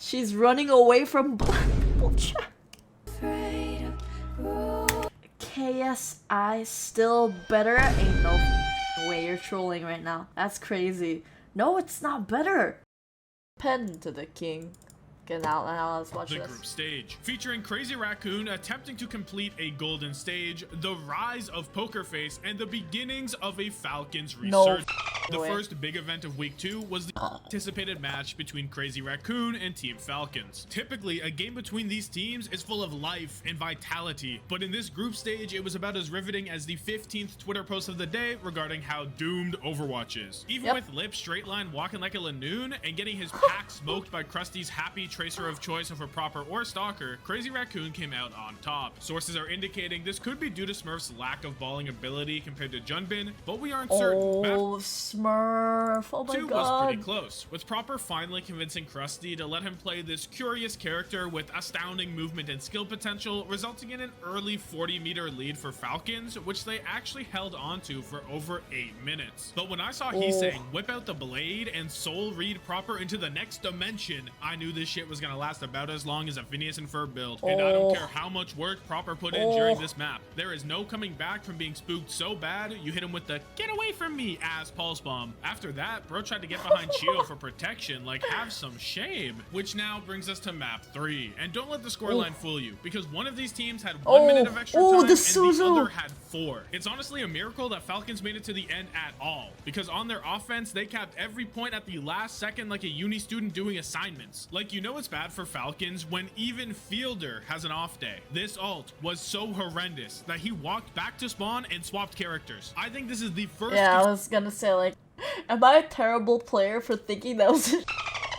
She's running away from black people chat. KSI still better? Ain't no way you're trolling right now. That's crazy. No, it's not better. Pen to the king. Get out now, let's watch the this. group stage, featuring Crazy Raccoon attempting to complete a golden stage, the rise of Poker Face, and the beginnings of a Falcons resurgence. The first big event of week 2 was the anticipated match between Crazy Raccoon and Team Falcons. Typically, a game between these teams is full of life and vitality, but in this group stage, it was about as riveting as the 15th Twitter post of the day regarding how doomed Overwatch is. Even with Lip Straightline walking like a Lanoon and getting his pack smoked by Krusty's happy tracer of choice of a proper or stalker, Crazy Raccoon came out on top. Sources are indicating this could be due to Smurf's lack of balling ability compared to Junbin, but we aren't certain. Smurf, oh my 2 god. was pretty close, with Proper finally convincing Krusty to let him play this curious character with astounding movement and skill potential, resulting in an early 40-meter lead for Falcons, which they actually held onto for over 8 minutes. But when I saw HeSang whip out the blade and soul read Proper into the next dimension, I knew this shit was gonna last about as long as a Phineas and Ferb build, and I don't care how much work Proper put in during this map. There is no coming back from being spooked so bad, you hit him with the "get away from me" ass pulse bomb. After that, bro tried to get behind Chio for protection, like have some shame. Which now brings us to map 3. And don't let the scoreline fool you, because one of these teams had 1 minute of extra time and the other had 4. It's honestly a miracle that Falcons made it to the end at all, because on their offense, they capped every point at the last second like a uni student doing assignments. Like, you know it's bad for Falcons when even Fielder has an off day. This ult was so horrendous that he walked back to spawn and swapped characters. I think this is the first— I was gonna say, like, am I a terrible player for thinking that was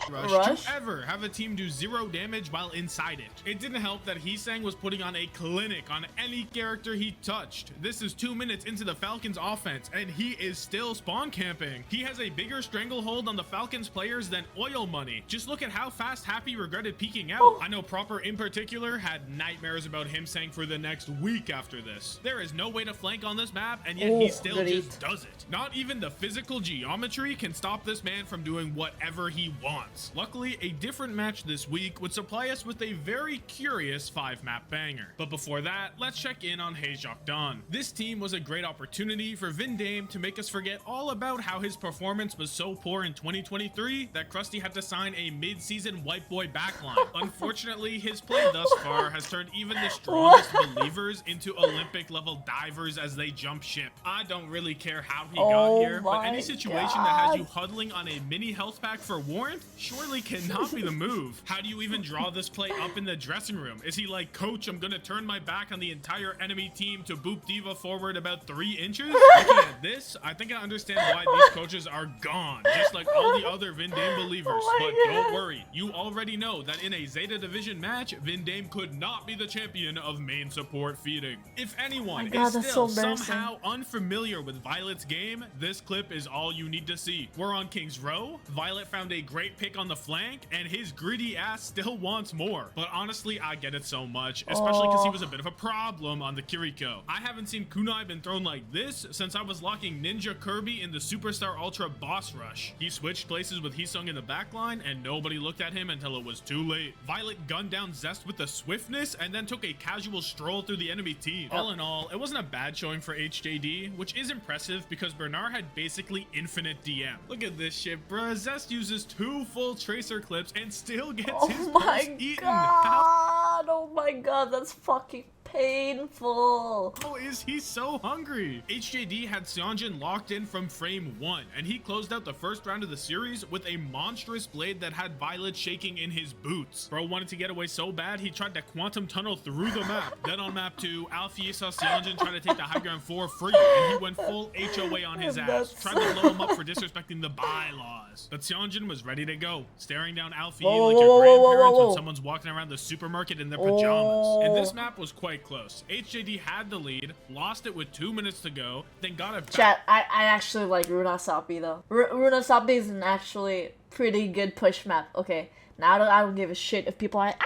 rush to ever have a team do 0 damage while inside it. It didn't help that HeSang was putting on a clinic on any character he touched. This is 2 minutes into the Falcons offense and he is still spawn camping. He has a bigger stranglehold on the Falcons players than oil money. Just look at how fast Happy regretted peeking out. I know Proper in particular had nightmares about HeSang for the next week after this. There is no way to flank on this map, and yet he still just does it. Not even the physical geometry can stop this man from doing whatever he wants. Luckily, a different match this week would supply us with a very curious 5-map banger. But before that, let's check in on HaeJeokDan. This team was a great opportunity for Vindame to make us forget all about how his performance was so poor in 2023 that Krusty had to sign a mid-season white boy backline. Unfortunately, his play thus far has turned even the strongest believers into Olympic level divers as they jump ship. I don't really care how he got here, but any situation that has you huddling on a mini health pack for warmth surely cannot be the move. How do you even draw this play up in the dressing room? Is he like, "Coach, I'm gonna turn my back on the entire enemy team to boop Diva forward about 3 inches"? Looking at this, I think I understand why these coaches are gone, just like all the other Vindame believers. But don't worry, you already know that in a Zeta division match, Vindame could not be the champion of main support feeding. If anyone is still somehow unfamiliar with Violet's game, this clip is all you need to see. We're on King's Row. Violet found a great pick on the flank, and his greedy ass still wants more. But honestly, I get it so much, especially because he was a bit of a problem on the Kiriko. I haven't seen Kunai been thrown like this since I was locking Ninja Kirby in the Superstar Ultra boss rush. He switched places with HeSung in the backline, and nobody looked at him until it was too late. Violet gunned down Zest with the swiftness, and then took a casual stroll through the enemy team. All in all, it wasn't a bad showing for HJD, which is impressive because Bernard had basically infinite DM. Look at this shit, bruh. Zest uses 2 full tracer clips and still gets his pulse eaten. Oh my god, that's fucking painful. How is he so hungry? HJD had Seonjin locked in from frame 1, and he closed out the first round of the series with a monstrous blade that had Violet shaking in his boots. Bro wanted to get away so bad, he tried to quantum tunnel through the map. Then on map 2, Alfie saw Seonjin try to take the high ground for free, and he went full HOA on his ass, trying to blow him up for disrespecting the bylaws. But Seonjin was ready to go, staring down Alfie like your grandparents when someone's walking around the supermarket in their pajamas. And this map was quite close. HJD had the lead, lost it with 2 minutes to go, then got it back. Chat, I actually like Runa Sapi though. Runa Sapi is an actually pretty good push map. Okay, now I don't give a shit if people are like,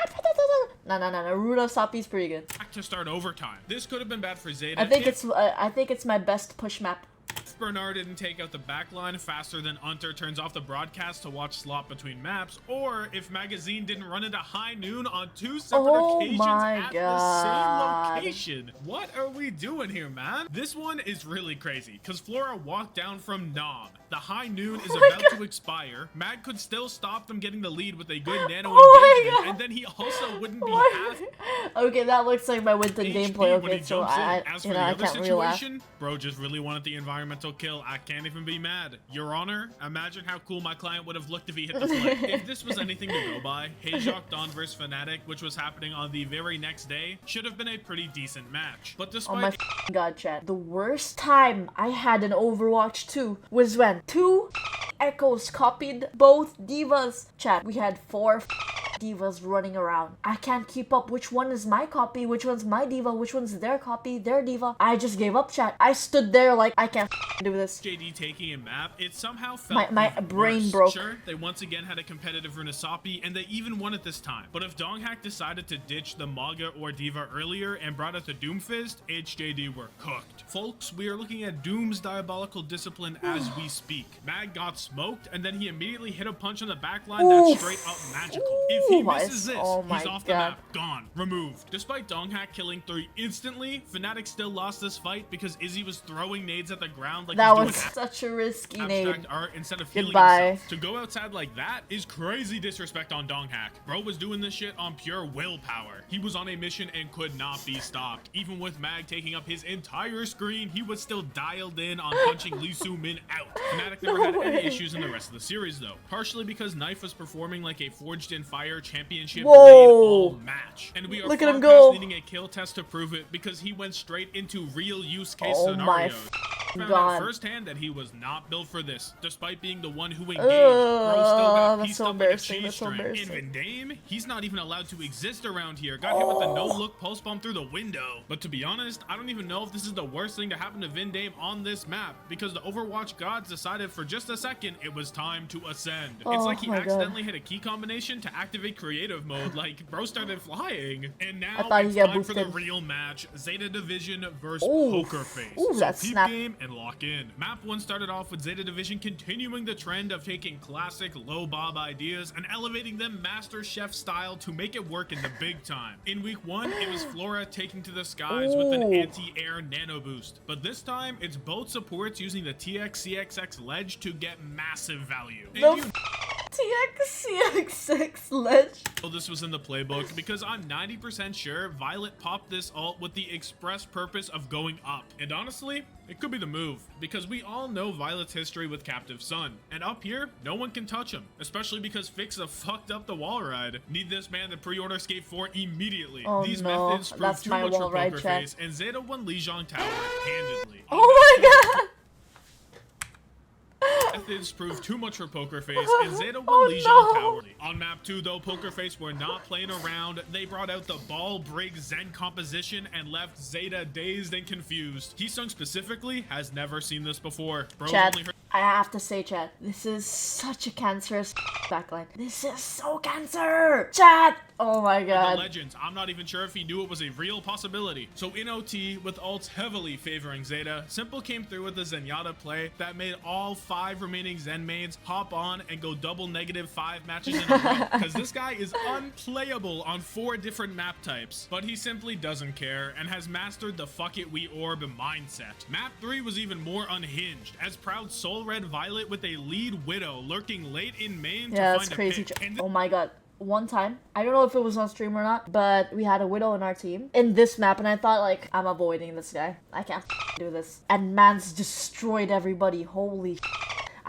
no. Runa Sapi's pretty good. Back to start overtime. This could have been bad for Zeta. I think it's my best push map. Bernard didn't take out the backline faster than Unter turns off the broadcast to watch slot between maps, or if Magazine didn't run into high noon on 2 separate occasions at the same location. What are we doing here, man? This one is really crazy because Flora walked down from Nom. The high noon is about to expire. Mag could still stop them getting the lead with a good nano engagement, and then he also wouldn't be half. Okay, that looks like my Winton gameplay. Okay, so I can't relax. Bro just really wanted the environmental kill. I can't even be mad. Your Honor, imagine how cool my client would have looked if he hit the flag. If this was anything to go by, HaeJeokDan versus Fnatic, which was happening on the very next day, should have been a pretty decent match. But despite— oh my god, chat. The worst time I had in Overwatch 2 was when 2 Echoes copied both divas. Chat, we had 4 divas running around. I can't keep up which one is my copy, which one's my diva, which one's their copy, their diva. I just gave up, chat. I stood there like, I can't do this. JD taking a map, it somehow felt my brain broke. Sure, they once again had a competitive Runasapi, and they even won it this time. But if Donghack decided to ditch the Maga or Diva earlier and brought out the Doomfist, HJD were cooked. Folks, we are looking at Doom's diabolical discipline as we speak. Mag got smoked, and then he immediately hit a punch on the backline that's straight up magical. If he misses this, he's off the map, gone, removed. Despite Donghack killing 3 instantly, Fnatic still lost this fight because Izzy was throwing nades at the ground like that was such a risky nade. Art instead of healing himself. To go outside like that is crazy disrespect on Donghack. Bro was doing this shit on pure willpower. He was on a mission and could not be stopped. Even with Mag taking up his entire screen, he was still dialed in on punching Lee Soo-min out. Fnatic never had any issues in the rest of the series though, partially because Knife was performing like a Forged in Fire championship blade all match. And we are look at him go. Needing a kill test to prove it because he went straight into real use case scenarios. Found out firsthand that he was not built for this, despite being the one who engaged. Bro still got pieced up like a cheese string. In Vendame, he's not even allowed to exist around here. Got hit with the no-look pulse bomb through the window. But to be honest, I don't even know if this is the worst thing to happen to Vendame on this map, because the Overwatch gods decided for just a second it was time to ascend. It's like he accidentally hit a key combination to activate creative mode, like bro started flying. And now it's time for the real match, Zeta Division versus Poker Face. Ooh, so peep game and lock in. Map 1 started off with Zeta Division continuing the trend of taking classic low bob ideas and elevating them Master Chef style to make it work in the big time. In week 1, it was Flora taking to the skies with an anti-air nano boost, but this time it's both supports using the TXCXX ledge to get massive value. TXCXX ledge. Well, this was in the playbook because I'm 90% sure Violet popped this ult with the express purpose of going up. And honestly, it could be the move, because we all know Violet's history with Captive Sun, and up here, no one can touch him, especially because Fixa fucked up the wall ride. Need this man to pre-order Skate 4 immediately. These methods proved too much for Poker Face, and Zeta won Lijiang Tower handedly. Oh my god! Methods proved too much for Poker Face, and Zeta won Lijiang Tower. On map 2 though, Poker Face were not playing around. They brought out the ball brig Zen composition and left Zeta dazed and confused. Heesung specifically has never seen this before. Chad, I have to say, Chad, this is such a cancerous backline. This is so cancer! Chad! Oh my god. The legends, I'm not even sure if he knew it was a real possibility. So in OT, with ults heavily favoring Zeta, Simple came through with a Zenyatta play that made all 5 remaining Zen mains hop on and go double -5 matches in a row, because this guy is unplayable on 4 different map types, but he simply doesn't care and has mastered the fuck it we orb mindset. Map 3 was even more unhinged, as proud Soul Red Violet with a lead Widow lurking late in main to find that's crazy. Oh my god. One time, I don't know if it was on stream or not, but we had a Widow in our team in this map, and I thought, like, I'm avoiding this guy. I can't do this. And man's destroyed everybody. Holy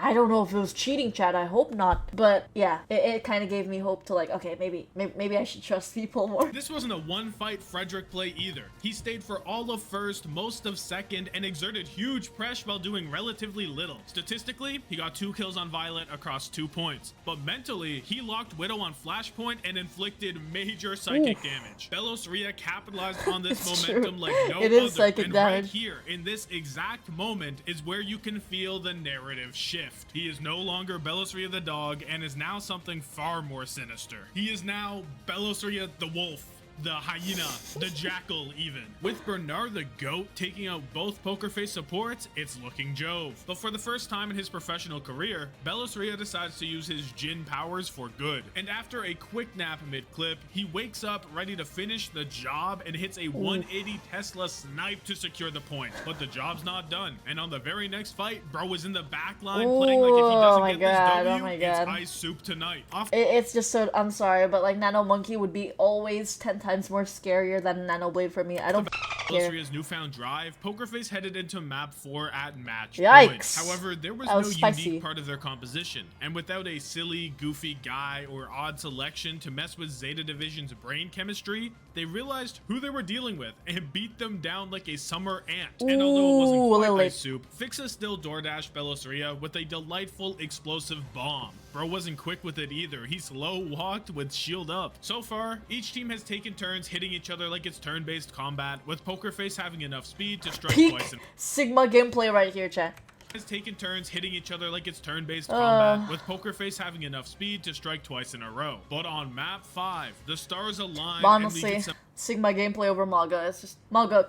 I don't know if it was cheating, Chad. I hope not. But yeah, it kind of gave me hope to like, okay, maybe I should trust people more. This wasn't a one-fight Frederick play either. He stayed for all of first, most of second, and exerted huge pressure while doing relatively little. Statistically, he got 2 kills on Violet across 2 points. But mentally, he locked Widow on Flashpoint and inflicted major psychic damage. Belos Ria capitalized on this momentum like no other. It is psychic damage. Right here, in this exact moment, is where you can feel the narrative shift. He is no longer Belosria the dog and is now something far more sinister. He is now Belosria the wolf. the hyena, the jackal even. With Bernard the GOAT taking out both Pokerface supports, it's looking Jove. But for the first time in his professional career, WARHAMMER decides to use his Jhin powers for good. And after a quick nap mid-clip, he wakes up ready to finish the job and hits a 180 Tesla snipe to secure the point. But the job's not done. And on the very next fight, bro was in the back line playing like if he doesn't get this W, it's ice soup tonight. It's just so, I'm sorry, but like Nano Monkey would be always 10 times more scarier than Nano Blade for me. I don't care. WARHAMMER's newfound drive, Pokerface headed into map 4 at match Yikes. point. However, there was no unique part of their composition, and without a silly, goofy guy or odd selection to mess with Zeta Division's brain chemistry, they realized who they were dealing with and beat them down like a summer ant. And although it wasn't quite ice soup, Fixa still DoorDash WARHAMMER with a delightful explosive bomb. Bro wasn't quick with it either. He slow walked with shield up. So far, each team has taken turns hitting each other like it's turn-based combat, with Pokerface having enough speed to strike twice. Sigma gameplay right here, chat. Has taken turns hitting each other like it's turn-based combat, with Pokerface having enough speed to strike twice in a row. But on map 5, the stars align. Honestly, and Sigma gameplay over Maga. It's just Maga.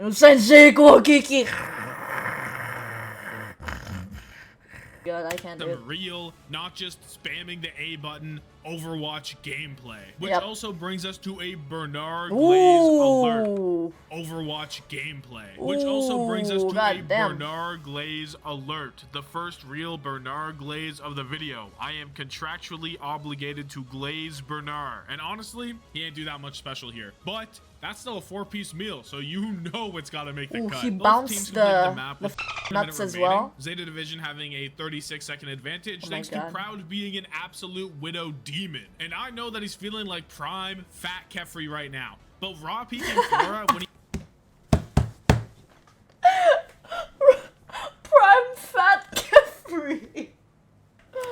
Sensei Kiki. God, I can't do it. Real, not just spamming the A button, Overwatch gameplay. Which also brings us to a Bernard Glaze alert. Overwatch gameplay. Which also brings us to a Bernard Glaze alert. The first real Bernard Glaze of the video. I am contractually obligated to glaze Bernard. And honestly, he ain't do that much special here. But that's still a 4-piece meal, so you know it's gotta make the cut. He bounced the nuts as well. Zeta Division having a 36-second advantage thanks to Proud being an absolute widow demon. And I know that he's feeling like prime fat Kefri right now. But raw peeking Flora when he prime fat Kefri.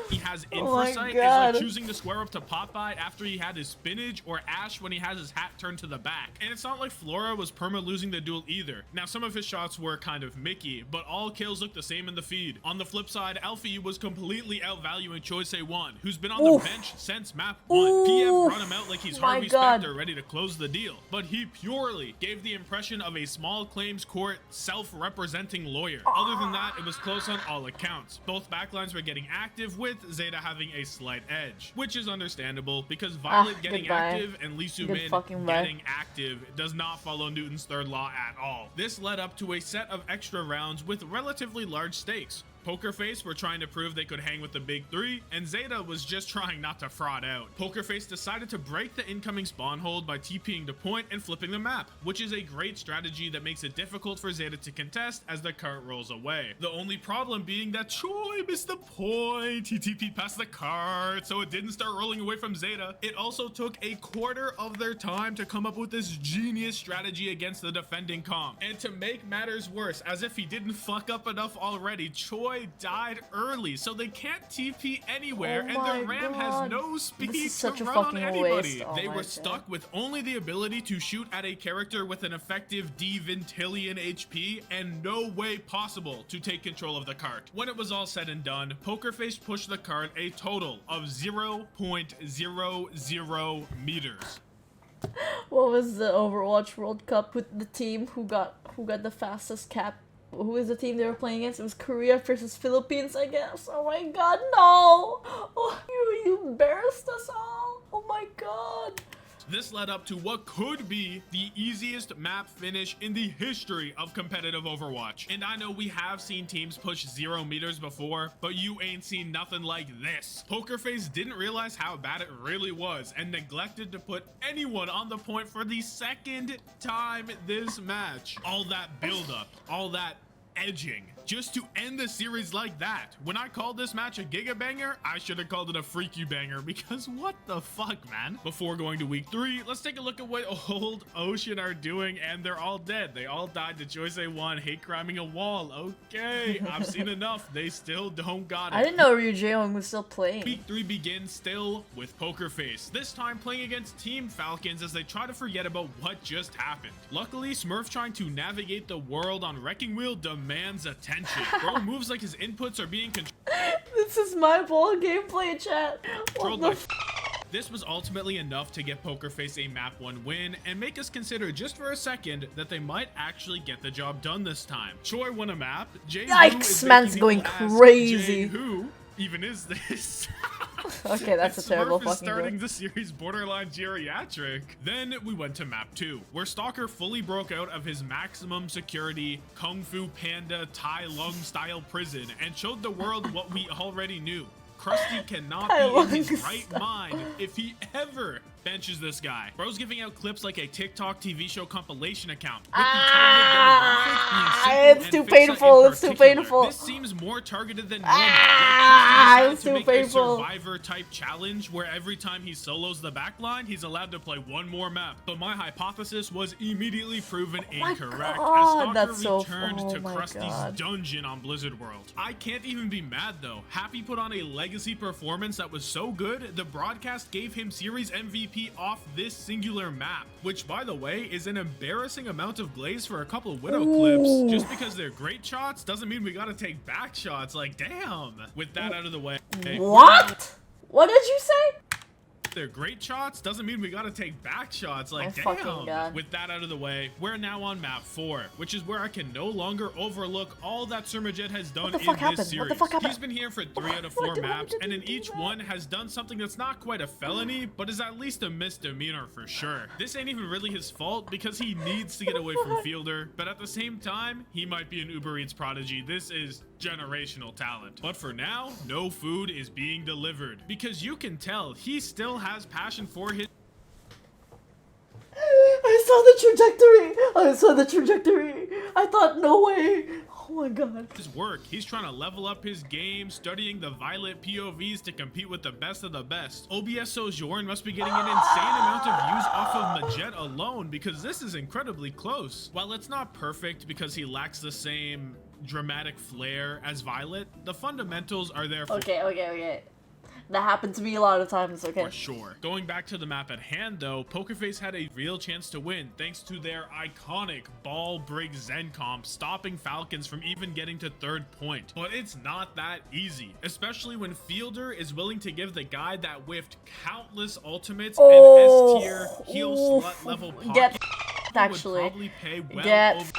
He has Infrasight, is like choosing to square up to Popeye after he had his spinach, or Ash when he has his hat turned to the back. And it's not like Flora was perma losing the duel either. Now some of his shots were kind of Mickey, but all kills look the same in the feed. On the flip side, Alfie was completely outvaluing Choice1, who's been on the bench since map 1. PF brought him out like he's Harvey Specter ready to close the deal, but he purely gave the impression of a small claims court self-representing lawyer. Other than that, it was close on all accounts. Both backlines were getting active, with Zeta having a slight edge, which is understandable because Violet getting active and Lee Su-min getting active does not follow Newton's third law at all. This led up to a set of extra rounds with relatively large stakes. Pokerface were trying to prove they could hang with the big three, and Zeta was just trying not to fraud out. Pokerface decided to break the incoming spawn hold by TPing to point and flipping the map, which is a great strategy that makes it difficult for Zeta to contest as the cart rolls away. The only problem being that Choi missed the point. He TP'd past the cart, so it didn't start rolling away from Zeta. It also took a quarter of their time to come up with this genius strategy against the defending comp. And to make matters worse, as if he didn't fuck up enough already, Choi died early, so they can't TP anywhere, and their Ram has no speed to run on anybody. They were stuck with only the ability to shoot at a character with an effective D-Vintillion HP, and no way possible to take control of the cart. When it was all said and done, Pokerface pushed the cart a total of 0.00 meters. What was the Overwatch World Cup with the team who got the fastest cap? Who is the team they were playing against? It was Korea versus Philippines, I guess. Oh my god, no! Oh, you embarrassed us all! Oh my god! This led up to what could be the easiest map finish in the history of competitive Overwatch. And I know we have seen teams push 0 meters before, but you ain't seen nothing like this. Pokerface didn't realize how bad it really was and neglected to put anyone on the point for the second time this match. All that buildup, all that edging, just to end the series like that. When I called this match a giga banger, I should have called it a freaky banger, because what the fuck, man? Before going to week 3, let's take a look at what Old Ocean are doing, and they're all dead. They all died to Choice1 hate criming a wall. Okay, I've seen enough. They still don't got it. I didn't know Ryu Jaewoong was still playing. Week 3 begins still with Pokerface, this time playing against Team Falcons as they try to forget about what just happened. Luckily, Smurf trying to navigate the world on Wrecking Wheel demands attention. Bro moves like his inputs are being controlled. This is my ball gameplay, chat. What the This was ultimately enough to get PokerFace a map 1 win and make us consider just for a second that they might actually get the job done this time. Choi won a map. Yikes, man's going crazy. Who even is this? Okay, that's a terrible Smurf is fucking starting joke. the series borderline geriatric. Then we went to map 2, where Stalker fully broke out of his maximum security Kung Fu Panda Tai Lung style prison and showed the world what we already knew. Krusty cannot be in his right mind if he ever benches this guy. Bro's giving out clips like a TikTok TV show compilation account. It's too painful. It's too painful. This seems more targeted than normal. It's too painful. Survivor type challenge where every time he solos the backline, he's allowed to play one more map. But my hypothesis was immediately proven incorrect as Stalker returned to Krusty's dungeon on Blizzard World. I can't even be mad though. Happy put on a legacy performance that was so good, the broadcast gave him series MVP off this singular map, which by the way is an embarrassing amount of glaze for a couple Widow clips. Just because they're great shots doesn't mean we gotta take back shots. Like, damn. With that out of the way. What? What did you say? They're great shots doesn't mean we gotta take back shots. Like, damn. With that out of the way, we're now on map 4, which is where I can no longer overlook all that Surmajet has done in this series. He's been here for 3 out of 4 maps, and in each one has done something that's not quite a felony, but is at least a misdemeanor for sure. This ain't even really his fault because he needs to get away from Fielder, but at the same time, he might be an Uber Eats prodigy. This is generational talent. But for now, no food is being delivered because you can tell he still has passion for his I saw the trajectory. I thought, no way. Oh my god. His work. He's trying to level up his game, studying the Violet POVs to compete with the best of the best. OBS Sojourn must be getting an insane amount of views off of Majet alone because this is incredibly close. While it's not perfect because he lacks the same dramatic flair as Violet, the fundamentals are there for Okay. That happened to me a lot of times, okay? For sure. Going back to the map at hand though, PokerFace had a real chance to win thanks to their iconic ball brig Zen comp stopping Falcons from even getting to 3rd point. But it's not that easy, especially when Fielder is willing to give the guy that whiffed countless ultimates and S-tier heal slut level pocket actually would probably pay well over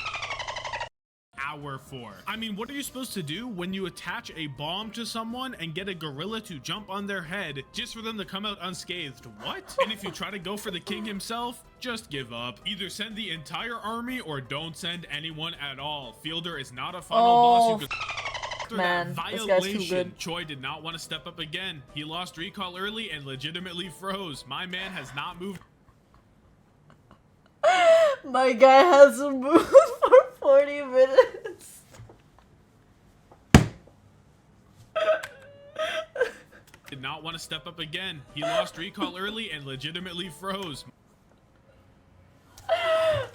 hour for. I mean, what are you supposed to do when you attach a bomb to someone and get a gorilla to jump on their head just for them to come out unscathed? What? And if you try to go for the king himself, just give up. Either send the entire army or don't send anyone at all. Fielder is not a final boss who could man, this guy's too good. Choi did not want to step up again. He lost recall early and legitimately froze. My man has not moved. My guy hasn't moved for 40 minutes. Did not want to step up again. He lost recall early and legitimately froze.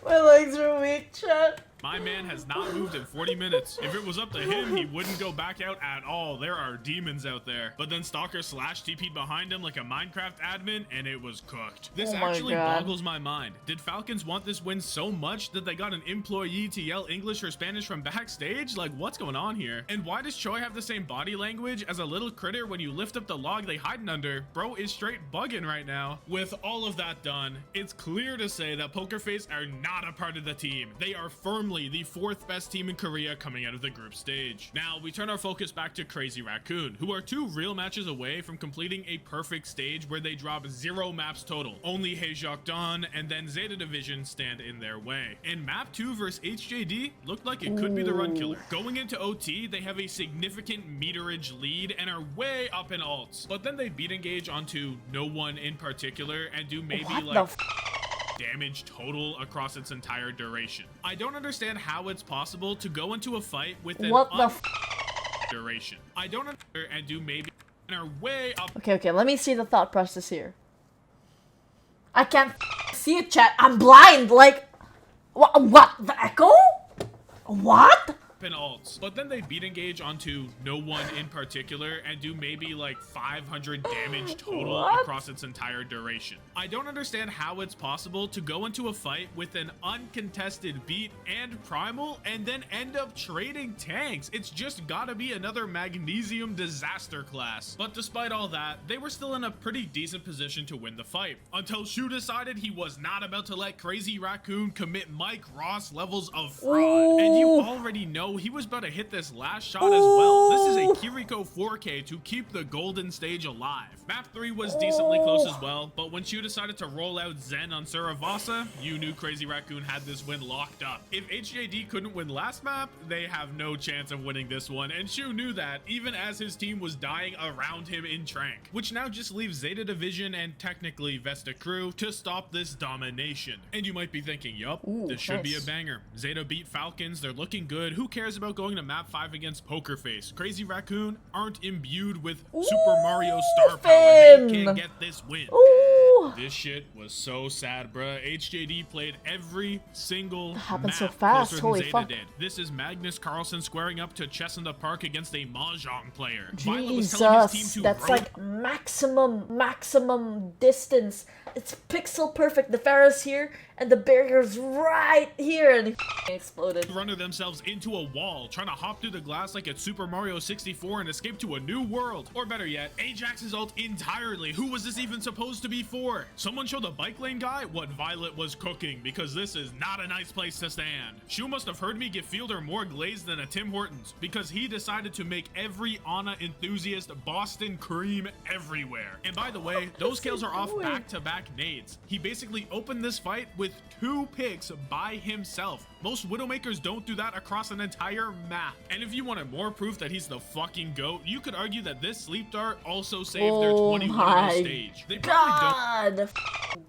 My legs are weak, chat. My man has not moved in 40 minutes. If it was up to him, he wouldn't go back out at all. There are demons out there. But then Stalker slash TP'd behind him like a Minecraft admin, and it was cooked. This actually boggles my mind. Did Falcons want this win so much that they got an employee to yell English or Spanish from backstage? Like, what's going on here? And why does Choi have the same body language as a little critter when you lift up the log they hiding under? Bro is straight bugging right now. With all of that done, it's clear to say that PokerFace are not a part of the team. They are firmly the 4th best team in Korea coming out of the group stage. Now we turn our focus back to Crazy Raccoon, who are 2 real matches away from completing a perfect stage where they drop 0 maps total. Only HaeJeokDan and then Zeta division stand in their way. And map 2 versus HJD looked like it could be the run killer. Going into OT, they have a significant meterage lead and are way up in alts, but then they beat engage onto no one in particular and do maybe damage total across its entire duration. I don't understand how it's possible to go into a fight with an duration. I don't understand and do maybe and are way up. Okay, let me see the thought process here. I can't see it, chat. I'm blind. Like, what? The echo? What? and ults. But then they beat engage onto no one in particular and do maybe like 500 damage total across its entire duration. I don't understand how it's possible to go into a fight with an uncontested beat and primal and then end up trading tanks. It's just gotta be another magnesium disaster class. But despite all that, they were still in a pretty decent position to win the fight until Shu decided he was not about to let Crazy Raccoon commit Mike Ross levels of fraud. And you already know he was about to hit this last shot as well. This is a Kiriko 4K to keep the golden stage alive. Map 3 was decently close as well, but when Shu decided to roll out Zen on Suravasa, you knew Crazy Raccoon had this win locked up. If HJD couldn't win last map, they have no chance of winning this one, and Shu knew that even as his team was dying around him in Trank, which now just leaves Zeta Division and technically Vesta Crew to stop this domination. And you might be thinking, yup, this should be a banger. Zeta beat Falcons, they're looking good. Who cares about going to map 5 against Poker Face? Crazy Raccoon aren't imbued with Super Mario star power. They can't get this win. This shit was so sad, bruh. HJD played every single map so fast. closer Holy than Zeta fuck. did. This is Magnus Carlsen squaring up to Chess in the Park against a Mahjong player. Jesus, that's like maximum distance. It's pixel perfect. The Pharaoh's here and the barrier's right here, and he exploded. Runner themselves into a wall, trying to hop through the glass like it's Super Mario 64 and escape to a new world. Or better yet, Ajax's ult entirely. Who was this even supposed to be for? Someone showed the bike lane guy what Violet was cooking, because this is not a nice place to stand. Shu must have heard me give Fielder more glaze than a Tim Hortons, because he decided to make every Ana enthusiast Boston cream everywhere. And by the way, those kills are off back-to-back nades. He basically opened this fight with 2 picks by himself. Most Widowmakers don't do that across an entire map. And if you wanted more proof that he's the fucking GOAT, you could argue that this sleep dart also saved their 21 stage. They probably don't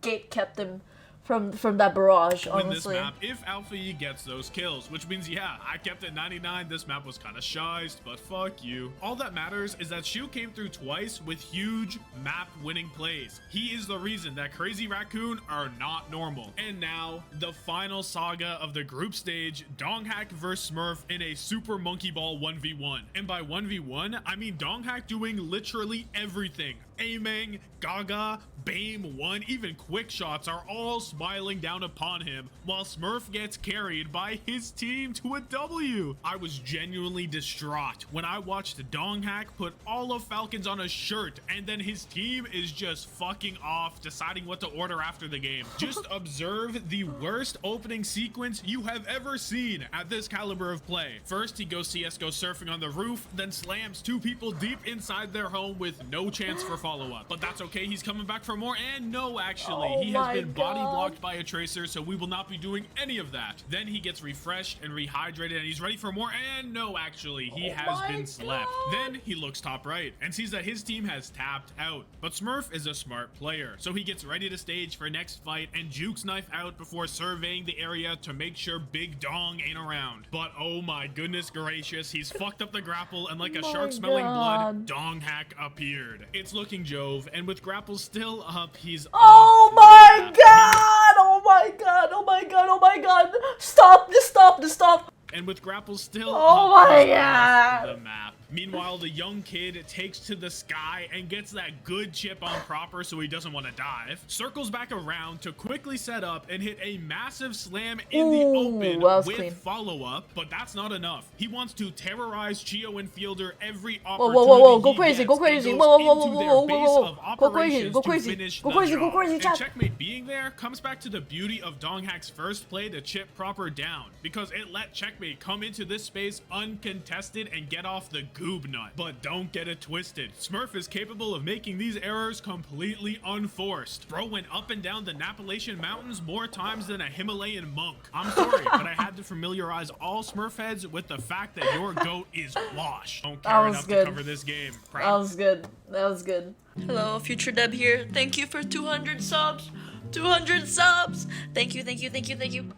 Gate kept him from that barrage, honestly. Win this map if Alpha E gets those kills, which means, yeah, I kept it 99. This map was kind of shized, but fuck you. All that matters is that Shu came through twice with huge map winning plays. He is the reason that Crazy Raccoon are not normal. And now, the final saga of the group stage, Donghack vs Smurf in a Super Monkey Ball 1v1. And by 1v1, I mean Donghack doing literally everything. Aiming, Gaga, Bame 1, even quick shots are all smiling down upon him, while Smurf gets carried by his team to a W. I was genuinely distraught when I watched Donghack put all of Falcons on a shirt, and then his team is just fucking off, deciding what to order after the game. Just observe the worst opening sequence you have ever seen at this caliber of play. First, he goes CSGO surfing on the roof, then slams 2 people deep inside their home with no chance for follow-up. But that's okay, he's coming back for more, and no, actually, he has been body blocked by a tracer, so we will not be doing any of that. Then he gets refreshed and rehydrated, and he's ready for more, and no, actually, he has been slept. Then he looks top right and sees that his team has tapped out. But Smurf is a smart player, so he gets ready to stage for next fight and jukes knife out before surveying the area to make sure Big Dong ain't around. But oh my goodness gracious, he's fucked up the grapple, and like a shark smelling blood, Donghack appeared. It's looking Jove, and with grapple still up, he's oh my god! Oh my god! Oh my god! Oh my god! Stop! Just stop! Just stop! And with grapple still the map. Meanwhile, the young kid takes to the sky and gets that good chip on proper so he doesn't want to dive. Circles back around to quickly set up and hit a massive slam in the open with follow-up, but that's not enough. He wants to terrorize Chio and Fielder every opportunity go crazy, go crazy, go crazy, chat. Checkmate being there comes back to the beauty of Donghack's first play to chip proper down, because it let Checkmate come into this space uncontested and get off the goob nut. But don't get it twisted, Smurf is capable of making these errors completely unforced. Bro went up and down the Appalachian Mountains more times than a Himalayan monk. I'm sorry, but I had to familiarize all Smurf heads with the fact that your GOAT is wash. Don't care enough to cover this game. That was good. That was good. Hello, Future Deb here. Thank you for 200 subs. 200 subs. Thank you, thank you, thank you, thank you.